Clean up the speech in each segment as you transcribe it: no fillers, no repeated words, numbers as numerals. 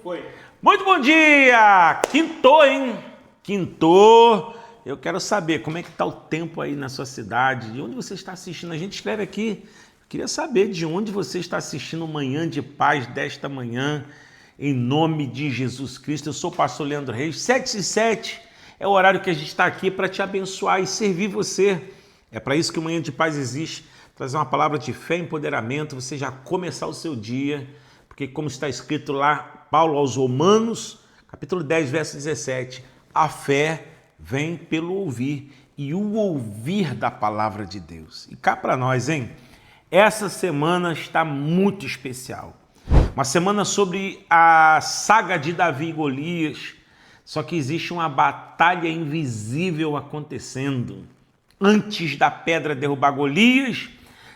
Foi. Muito bom dia! Quintou, hein? Quintou. Eu quero saber como é que está o tempo aí na sua cidade, de onde você está assistindo. A gente escreve aqui. Eu queria saber de onde você está assistindo o Manhã de Paz desta manhã, em nome de Jesus Cristo. Eu sou o pastor Leandro Reis, 7h07 é o horário que a gente está aqui para te abençoar e servir você. É para isso que o Manhã de Paz existe, trazer uma palavra de fé e empoderamento, você já começar o seu dia, porque como está escrito lá, Paulo aos Romanos, capítulo 10, verso 17, a fé vem pelo ouvir e o ouvir da palavra de Deus. E cá para nós, hein? Essa semana está muito especial. Uma semana sobre a saga de Davi e Golias, só que existe uma batalha invisível acontecendo. Antes da pedra derrubar Golias,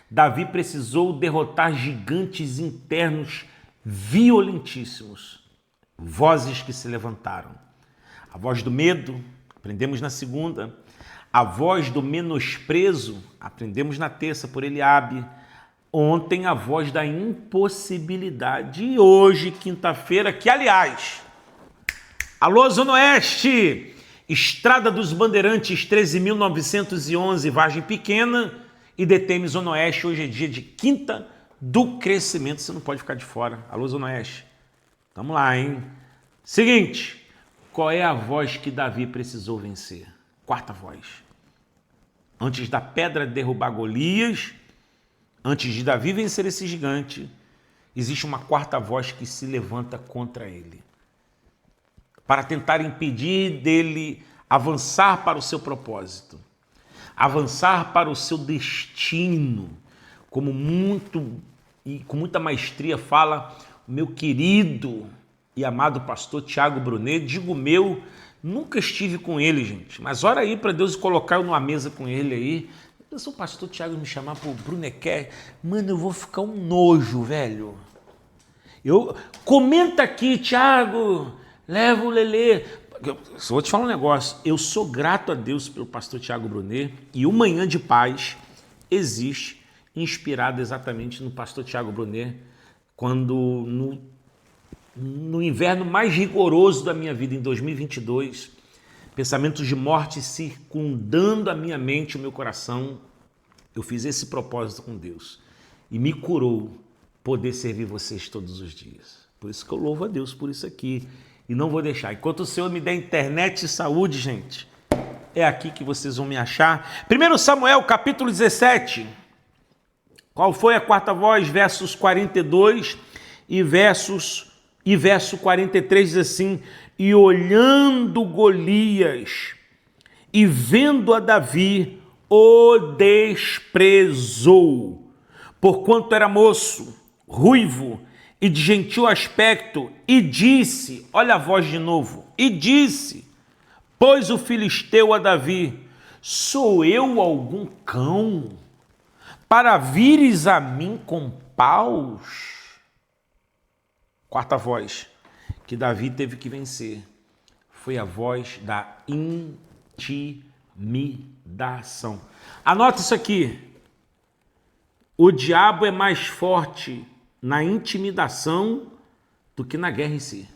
Davi precisou derrotar gigantes internos violentíssimos, vozes que se levantaram. A voz do medo, aprendemos na segunda. A voz do menosprezo, aprendemos na terça por Eliabe. Ontem a voz da impossibilidade e hoje, quinta-feira, que aliás, alô Zona Oeste, Estrada dos Bandeirantes 13.911, Vargem Pequena e DTM Zona Oeste, hoje é dia de quinta do crescimento, você não pode ficar de fora. Alô Zona Oeste, vamos lá, hein? Seguinte, qual é a voz que Davi precisou vencer? Quarta voz. Antes da pedra derrubar Golias, antes de Davi vencer esse gigante, existe uma quarta voz que se levanta contra ele, para tentar impedir dele avançar para o seu propósito, avançar para o seu destino, como com muita maestria fala o meu querido e amado pastor Tiago Brunet. Digo meu, nunca estive com ele, gente, mas ora aí para Deus colocar eu numa mesa com ele aí. Eu sou o pastor Tiago me chamar pro Brunequer, mano, eu vou ficar um nojo, velho. Comenta aqui, Tiago, leva o Lelê. Eu vou te falar um negócio, eu sou grato a Deus pelo pastor Tiago Brunet e o Manhã de Paz existe inspirado exatamente no pastor Tiago Brunet, quando no inverno mais rigoroso da minha vida, em 2022, pensamentos de morte circundando a minha mente e o meu coração, eu fiz esse propósito com Deus e me curou poder servir vocês todos os dias. Por isso que eu louvo a Deus por isso aqui e não vou deixar. Enquanto o Senhor me der internet e saúde, gente, é aqui que vocês vão me achar. 1 Samuel, capítulo 17. Qual foi a quarta voz? Versos 42 e verso 43 diz assim: e olhando Golias e vendo a Davi, o desprezou, porquanto era moço, ruivo e de gentil aspecto, e disse, olha a voz de novo, e disse, pois o filisteu a Davi, sou eu algum cão, para vires a mim com paus? Quarta voz que Davi teve que vencer foi a voz da intimidação. Anota isso aqui. O diabo é mais forte na intimidação do que na guerra em si.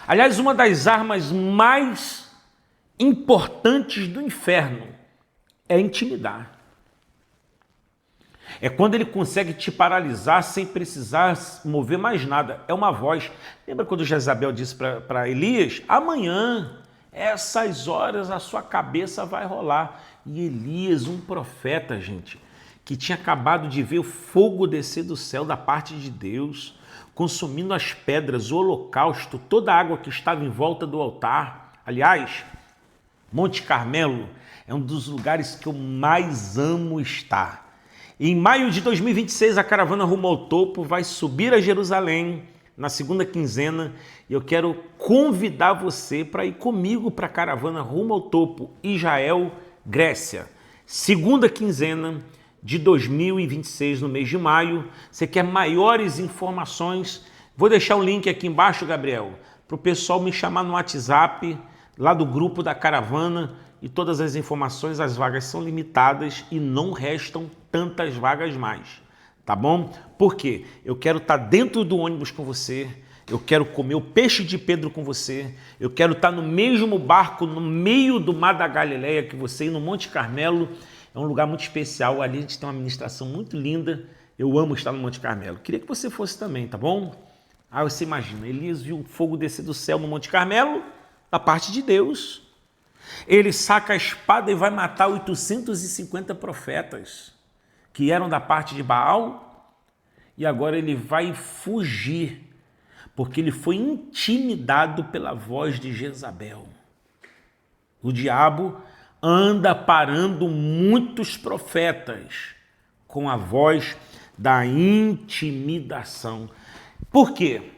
Aliás, uma das armas mais importantes do inferno é intimidar. É quando ele consegue te paralisar sem precisar mover mais nada. É uma voz. Lembra quando Jezabel disse para Elias? Amanhã, essas horas, a sua cabeça vai rolar. E Elias, um profeta, gente, que tinha acabado de ver o fogo descer do céu da parte de Deus, consumindo as pedras, o holocausto, toda a água que estava em volta do altar. Aliás, Monte Carmelo é um dos lugares que eu mais amo estar. Em maio de 2026, a caravana rumo ao topo vai subir a Jerusalém na segunda quinzena e eu quero convidar você para ir comigo para a caravana rumo ao topo, Israel, Grécia. Segunda quinzena de 2026, no mês de maio. Você quer maiores informações? Vou deixar o link aqui embaixo, Gabriel, para o pessoal me chamar no WhatsApp, lá do grupo da caravana, e todas as informações. As vagas são limitadas e não restam tantas vagas mais, tá bom? Por quê? Eu quero estar dentro do ônibus com você, Eu quero comer o peixe de Pedro com você. Eu quero estar no mesmo barco, no meio do mar da Galileia que você, e no Monte Carmelo. É um lugar muito especial. Ali a gente tem uma ministração muito linda. Eu amo estar no Monte Carmelo. Queria que você fosse também, tá bom? Aí você imagina, Elias viu o fogo descer do céu no Monte Carmelo, da parte de Deus. Ele saca a espada e vai matar 850 profetas que eram da parte de Baal, e agora ele vai fugir, porque ele foi intimidado pela voz de Jezabel. O diabo anda parando muitos profetas com a voz da intimidação. Por quê?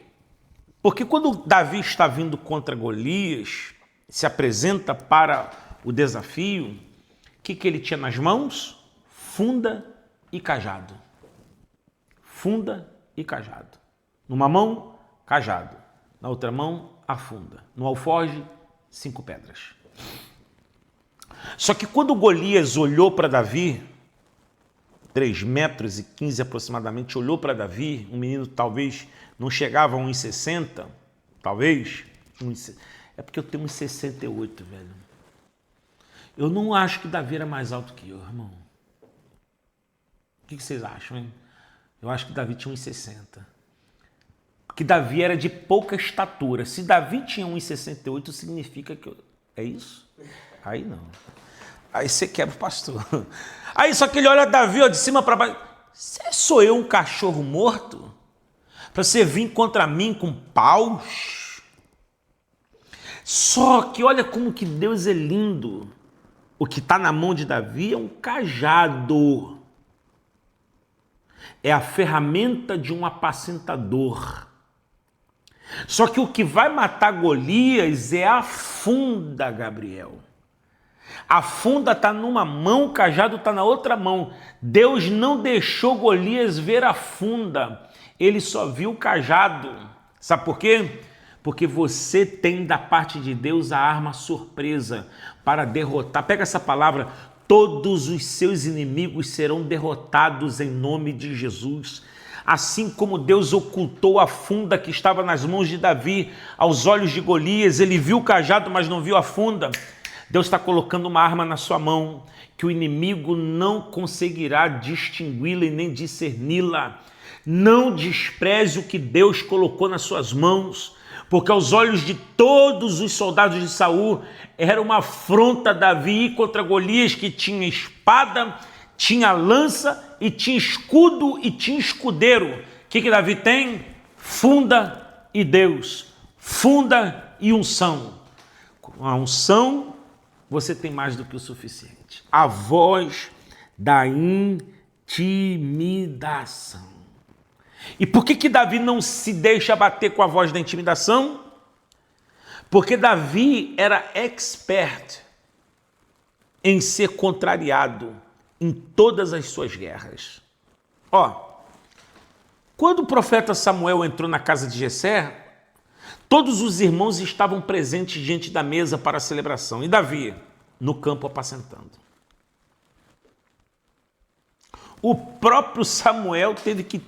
Porque quando Davi está vindo contra Golias, se apresenta para o desafio, o que ele tinha nas mãos? Funda e cajado. Funda e cajado. Numa mão, cajado. Na outra mão, a funda. No alforje, 5 pedras. Só que quando Golias olhou para Davi, 3,15 metros aproximadamente, olhou para Davi, um menino talvez não chegava a 1,60, talvez, é porque eu tenho 1,68, velho. Eu não acho que Davi era mais alto que eu, irmão. O que vocês acham, hein? Eu acho que Davi tinha 1,60. Porque Davi era de pouca estatura. Se Davi tinha 1,68, significa que é isso? Aí não. Aí você quebra o pastor. Aí só que ele olha Davi, ó, de cima para baixo. Sou eu um cachorro morto? Para você vir contra mim com paus? Só que olha como que Deus é lindo. O que está na mão de Davi é um cajado. É a ferramenta de um apacentador. Só que o que vai matar Golias é a funda, Gabriel. A funda está numa mão, o cajado está na outra mão. Deus não deixou Golias ver a funda. Ele só viu o cajado. Sabe por quê? Porque você tem da parte de Deus a arma surpresa para derrotar. Pega essa palavra. Todos os seus inimigos serão derrotados em nome de Jesus. Assim como Deus ocultou a funda que estava nas mãos de Davi aos olhos de Golias, ele viu o cajado, mas não viu a funda. Deus está colocando uma arma na sua mão que o inimigo não conseguirá distingui-la e nem discerni-la. Não despreze o que Deus colocou nas suas mãos, porque aos olhos de todos os soldados de Saul era uma afronta Davi contra Golias, que tinha espada, tinha lança e tinha escudo e tinha escudeiro. O que Davi tem? Funda e Deus, funda e unção. Com a unção você tem mais do que o suficiente. A voz da intimidação. E por que Davi não se deixa bater com a voz da intimidação? Porque Davi era expert em ser contrariado em todas as suas guerras. Quando o profeta Samuel entrou na casa de Jessé, todos os irmãos estavam presentes diante da mesa para a celebração. E Davi, no campo apacentando. O próprio Samuel teve que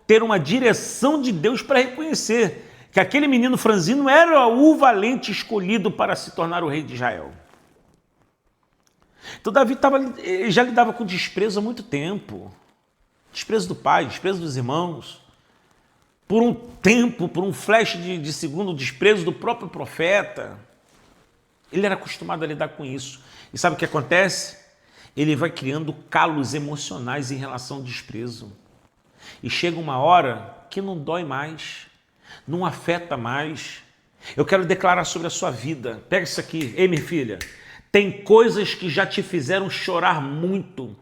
ter uma direção de Deus para reconhecer que aquele menino franzino era o valente escolhido para se tornar o rei de Israel. Então Davi já lidava com desprezo há muito tempo. Desprezo do pai, desprezo dos irmãos. Por um tempo, por um flash de segundo, o desprezo do próprio profeta. Ele era acostumado a lidar com isso. E sabe o que acontece? Ele vai criando calos emocionais em relação ao desprezo. E chega uma hora que não dói mais, não afeta mais. Eu quero declarar sobre a sua vida. Pega isso aqui. Ei, minha filha, tem coisas que já te fizeram chorar muito.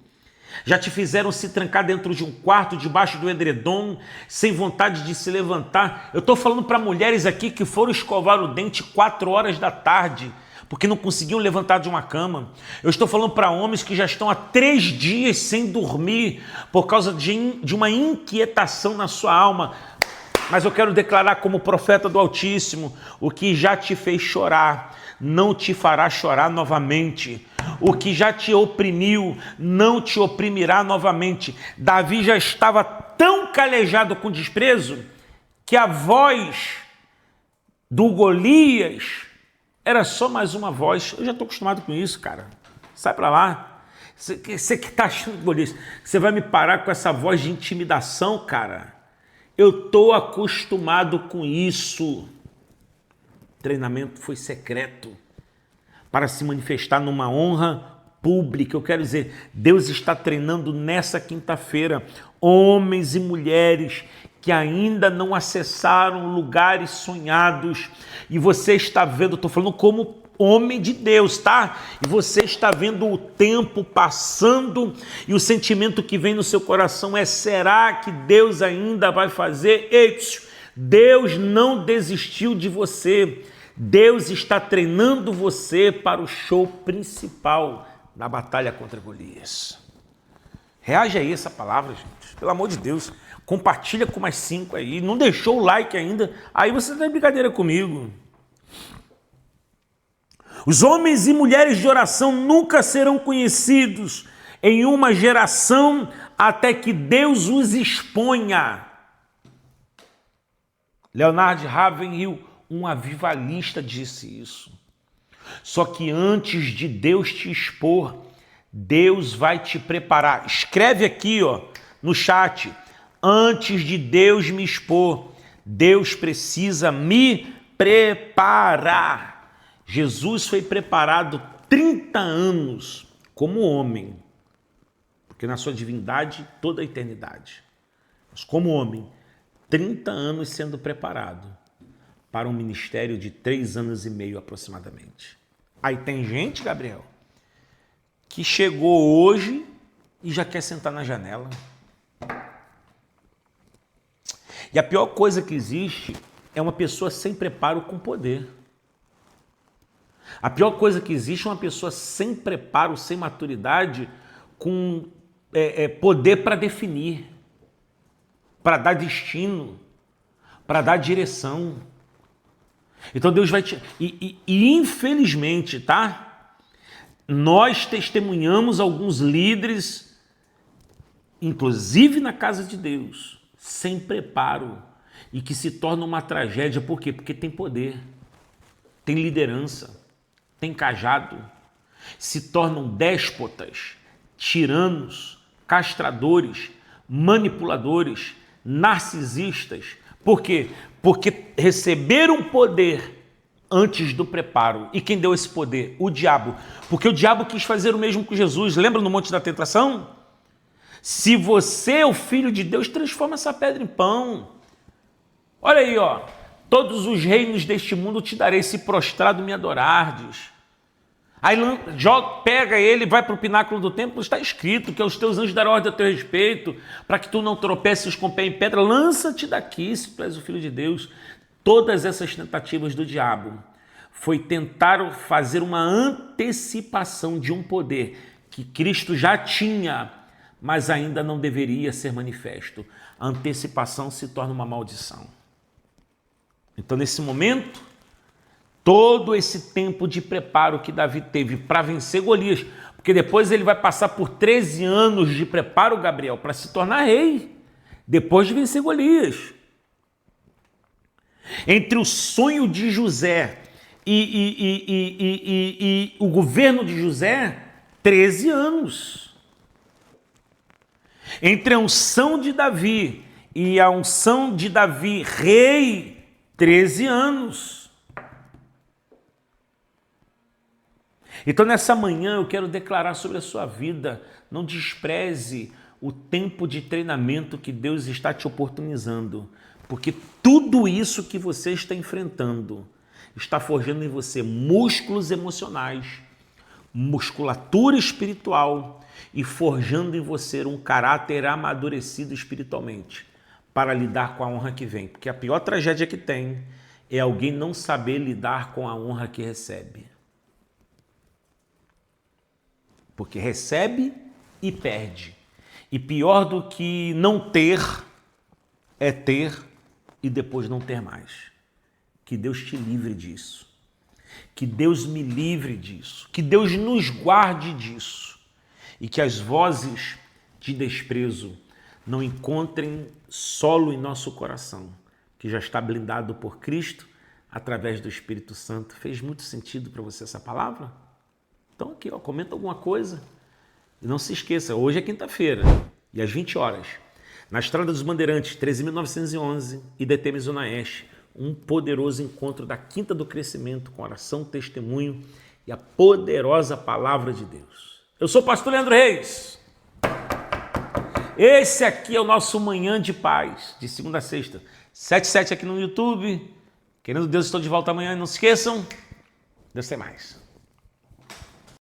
Já te fizeram se trancar dentro de um quarto, debaixo do edredom, sem vontade de se levantar. Eu estou falando para mulheres aqui que foram escovar o dente 4 horas da tarde, porque não conseguiam levantar de uma cama. Eu estou falando para homens que já estão há 3 dias sem dormir por causa de uma inquietação na sua alma. Mas eu quero declarar como profeta do Altíssimo, o que já te fez chorar não te fará chorar novamente. O que já te oprimiu não te oprimirá novamente. Davi já estava tão calejado com desprezo que a voz do Golias era só mais uma voz. Eu já estou acostumado com isso, cara. Sai para lá. Você que está achando, Golias, você vai me parar com essa voz de intimidação, cara? Eu estou acostumado com isso. O treinamento foi secreto para se manifestar numa honra pública. Eu quero dizer, Deus está treinando nessa quinta-feira homens e mulheres que ainda não acessaram lugares sonhados. E você está vendo, eu estou falando como homem de Deus, tá? E você está vendo o tempo passando e o sentimento que vem no seu coração é: será que Deus ainda vai fazer? Deus não desistiu de você. Deus está treinando você para o show principal da batalha contra Golias. Reage aí essa palavra, gente. Pelo amor de Deus. Compartilha com mais 5 aí. Não deixou o like ainda? Aí você está de brincadeira comigo. Os homens e mulheres de oração nunca serão conhecidos em uma geração até que Deus os exponha. Leonard Ravenhill, um avivalista, disse isso. Só que antes de Deus te expor, Deus vai te preparar. Escreve aqui, ó, no chat. Antes de Deus me expor, Deus precisa me preparar. Jesus foi preparado 30 anos como homem, porque na sua divindade toda a eternidade. Mas como homem, 30 anos sendo preparado para um ministério de 3 anos e meio aproximadamente. Aí tem gente, Gabriel, que chegou hoje e já quer sentar na janela. E a pior coisa que existe é uma pessoa sem preparo com poder. A pior coisa que existe é uma pessoa sem preparo, sem maturidade, com poder para definir, para dar destino, para dar direção. Então Deus vai te... E infelizmente, tá? Nós testemunhamos alguns líderes, inclusive na casa de Deus, sem preparo, e que se torna uma tragédia. Por quê? Porque tem poder, tem liderança, tem cajado, se tornam déspotas, tiranos, castradores, manipuladores, narcisistas. Por quê? Porque receberam poder antes do preparo. E quem deu esse poder? O diabo. Porque o diabo quis fazer o mesmo com Jesus. Lembra no Monte da Tentação? Se você é o Filho de Deus, transforma essa pedra em pão. Olha aí, ó. Todos os reinos deste mundo te darei, se prostrado me adorardes. Aí pega ele, vai para o pináculo do templo, está escrito que os teus anjos darão ordem a teu respeito, para que tu não tropeces com o pé em pedra. Lança-te daqui, se tu és o Filho de Deus. Todas essas tentativas do diabo foi tentar fazer uma antecipação de um poder que Cristo já tinha, mas ainda não deveria ser manifesto. A antecipação se torna uma maldição. Então, nesse momento, todo esse tempo de preparo que Davi teve para vencer Golias, porque depois ele vai passar por 13 anos de preparo, Gabriel, para se tornar rei, depois de vencer Golias. Entre o sonho de José e o governo de José, 13 anos. Entre a unção de Davi e a unção de Davi rei, 13 anos. Então, nessa manhã, eu quero declarar sobre a sua vida: não despreze o tempo de treinamento que Deus está te oportunizando, porque tudo isso que você está enfrentando está forjando em você músculos emocionais, musculatura espiritual e forjando em você um caráter amadurecido espiritualmente para lidar com a honra que vem. Porque a pior tragédia que tem é alguém não saber lidar com a honra que recebe. Porque recebe e perde. E pior do que não ter é ter e depois não ter mais. Que Deus te livre disso. Que Deus me livre disso. Que Deus nos guarde disso. E que as vozes de desprezo não encontrem solo em nosso coração, que já está blindado por Cristo através do Espírito Santo. Fez muito sentido para você essa palavra? Então aqui, ó, comenta alguma coisa. E não se esqueça, hoje é quinta-feira e às 20 horas, na Estrada dos Bandeirantes, 13.911, IDT Zona Oeste, um poderoso encontro da Quinta do Crescimento com oração, testemunho e a poderosa palavra de Deus. Eu sou o pastor Leandro Reis. Esse aqui é o nosso Manhã de Paz, de segunda a sexta, 7 aqui no YouTube. Querendo Deus, estou de volta amanhã. Não se esqueçam, Deus tem mais.